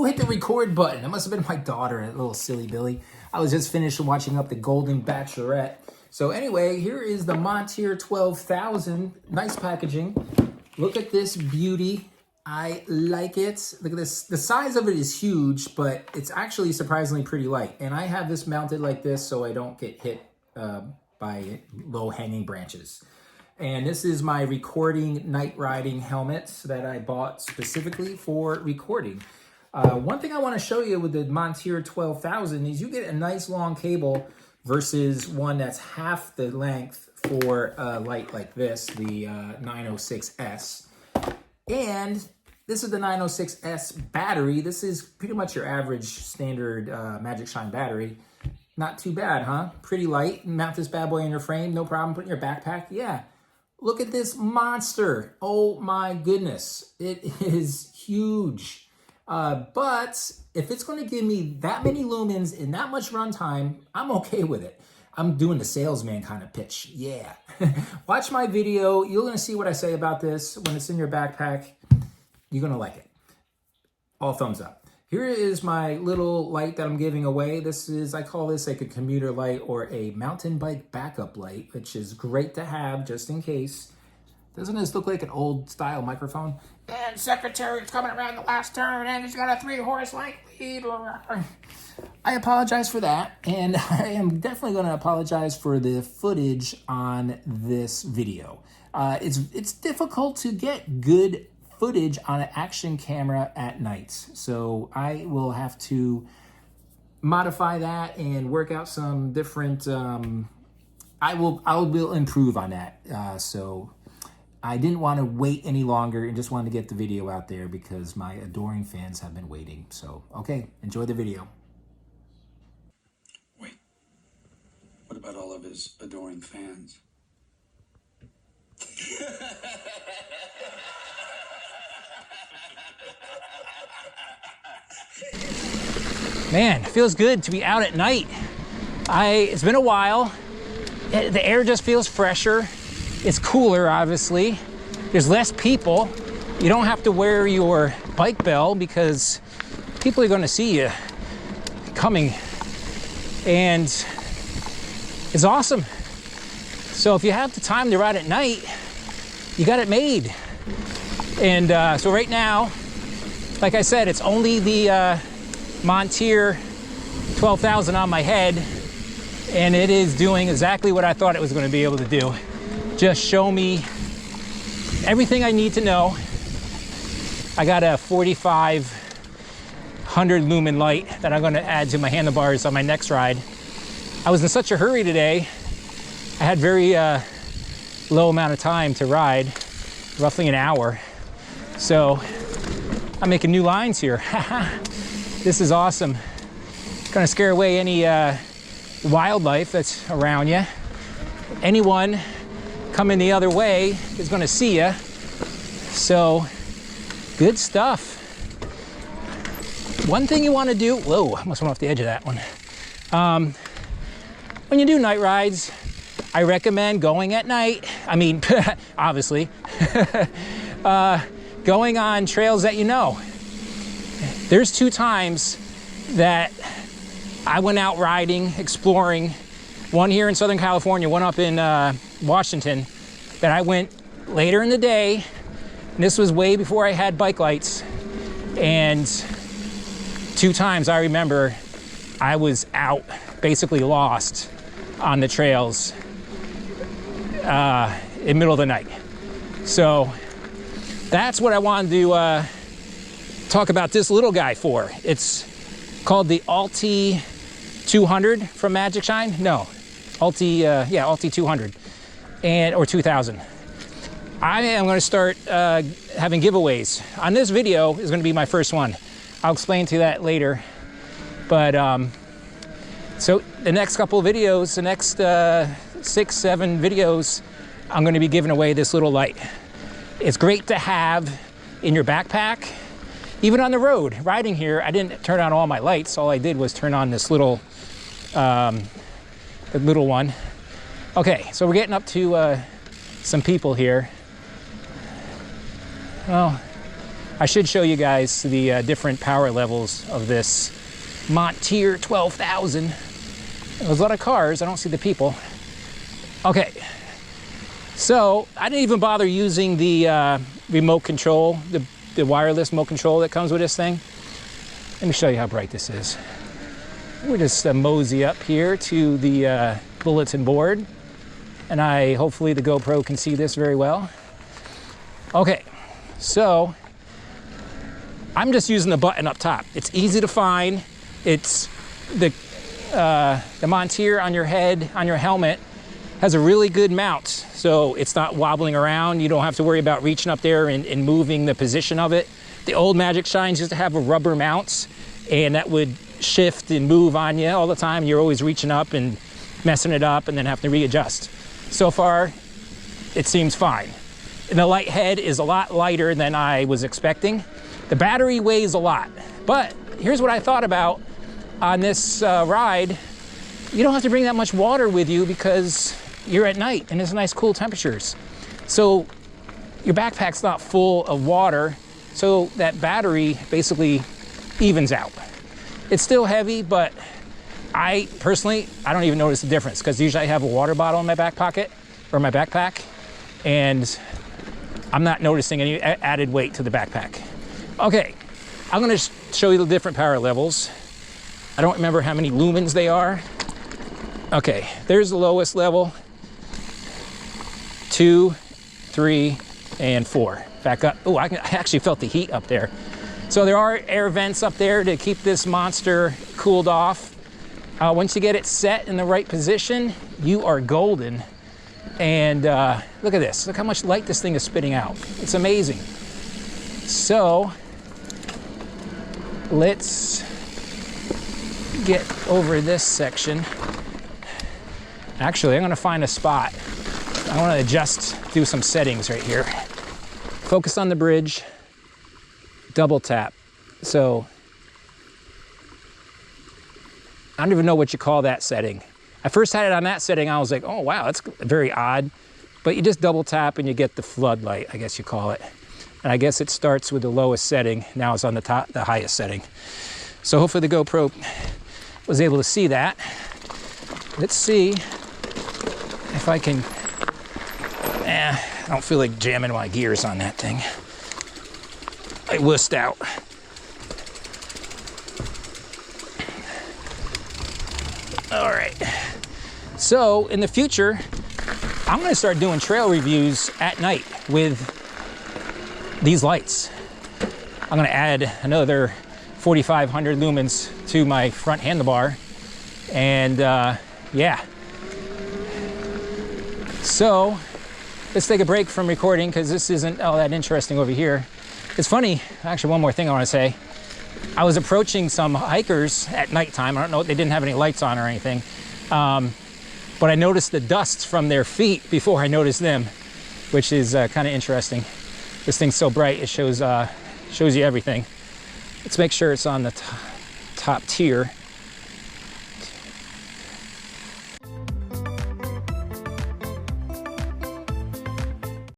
Who hit the record button? That must have been my daughter, a little silly Billy. I was just finished watching up the Golden Bachelorette. So anyway, here is the Monteer 12,000. Nice packaging. Look at this beauty. I like it. Look at this. The size of it is huge, but it's actually surprisingly pretty light. And I have this mounted like this so I don't get hit by low-hanging branches. And this is my recording night riding helmet that I bought specifically for recording. One thing I want to show you with the Monteer 12,000 is you get a nice long cable versus one that's half the length for a light like this, the 906S. And this is the 906S battery. This is pretty much your average standard Magicshine battery. Not too bad, huh? Pretty light. Mount this bad boy in your frame, no problem. Put in your backpack, yeah. Look at this monster. Oh my goodness. It is huge. But if it's going to give me that many lumens in that much runtime, I'm okay with it. I'm doing the salesman kind of pitch. Yeah. Watch my video. You're going to see what I say about this when it's in your backpack. You're going to like it. All thumbs up. Here is my little light that I'm giving away. This is, I call this like a commuter light or a mountain bike backup light, which is great to have just in case. Doesn't this look like an old style microphone? And secretary's coming around the last turn and he's got a 3-horse light lead. I apologize for that. And I am definitely going to apologize for the footage on this video. It's difficult to get good footage on an action camera at night. So I will have to modify that and work out some different, I will improve on that. So I didn't want to wait any longer and just wanted to get the video out there because my adoring fans have been waiting. So, okay, enjoy the video. Wait, what about all of his adoring fans? Man, it feels good to be out at night. It's been a while. The air just feels fresher. It's cooler, obviously. There's less people. You don't have to wear your bike bell because people are going to see you coming. And it's awesome. So if you have the time to ride at night, you got it made. And so right now, like I said, it's only the Monteer 12,000 on my head, and it is doing exactly what I thought it was going to be able to do. Just show me everything I need to know. I got a 4,500 lumen light that I'm going to add to my handlebars on my next ride. I was in such a hurry today. I had very low amount of time to ride, roughly an hour. So I'm making new lines here. This is awesome. Gonna scare away any wildlife that's around you. Anyone coming the other way is gonna see you. So, good stuff. One thing you wanna do, whoa, I almost went off the edge of that one. When you do night rides, I recommend going at night. I mean, obviously. Going on trails that you know. There's 2 times that I went out riding, exploring, one here in Southern California, one up in Washington, that I went later in the day, and this was way before I had bike lights, and 2 times I remember I was out, basically lost on the trails in the middle of the night. So that's what I wanted to talk about this little guy for. It's called the Alti 200 from Magicshine. No, Alti 200 or 2000. I am going to start having giveaways. On this video is going to be my first one. I'll explain to you that later. But so the next couple of videos, the next 6-7 videos, I'm going to be giving away this little light. It's great to have in your backpack. Even on the road, riding here, I didn't turn on all my lights. All I did was turn on this little, the little one. Okay, so we're getting up to some people here. Well, I should show you guys the different power levels of this Monteer 12,000. There's a lot of cars. I don't see the people. Okay. So I didn't even bother using the remote control, the wireless remote control that comes with this thing. Let me show you how bright this is. We'll just mosey up here to the bulletin board, and hopefully the GoPro can see this very well. Okay, so I'm just using the button up top. It's easy to find. It's the Monteer on your head, on your helmet, has a really good mount, so it's not wobbling around. You don't have to worry about reaching up there and moving the position of it. The old Magicshines used to have a rubber mounts, and that would shift and move on you all the time. You're always reaching up and messing it up and then have to readjust. So far, it seems fine. And the light head is a lot lighter than I was expecting. The battery weighs a lot, but here's what I thought about on this ride. You don't have to bring that much water with you because you're at night and it's nice cool temperatures. So your backpack's not full of water, so that battery basically evens out. It's still heavy, but I personally don't even notice the difference because usually I have a water bottle in my back pocket or my backpack, and I'm not noticing any added weight to the backpack. Okay, I'm gonna show you the different power levels. I don't remember how many lumens they are. Okay, there's the lowest level. 2, 3, and 4. Back up. Oh, I actually felt the heat up there. So there are air vents up there to keep this monster cooled off. Once you get it set in the right position, you are golden. And look at this. Look how much light this thing is spitting out. It's amazing. So let's get over this section. Actually, I'm gonna find a spot. I wanna do some settings right here. Focus on the bridge, double tap. So I don't even know what you call that setting. I first had it on that setting, I was like, oh wow, that's very odd. But you just double tap and you get the floodlight, I guess you call it. And I guess it starts with the lowest setting. Now it's on the highest setting. So hopefully the GoPro was able to see that. Let's see if I can, I don't feel like jamming my gears on that thing. I wussed out. All right. So in the future, I'm gonna start doing trail reviews at night with these lights. I'm gonna add another 4,500 lumens to my front handlebar. And yeah. So let's take a break from recording because this isn't all that interesting over here. It's funny, actually one more thing I wanna say. I was approaching some hikers at nighttime. I don't know, they didn't have any lights on or anything. But I noticed the dust from their feet before I noticed them, which is kind of interesting. This thing's so bright, it shows you everything. Let's make sure it's on the top tier.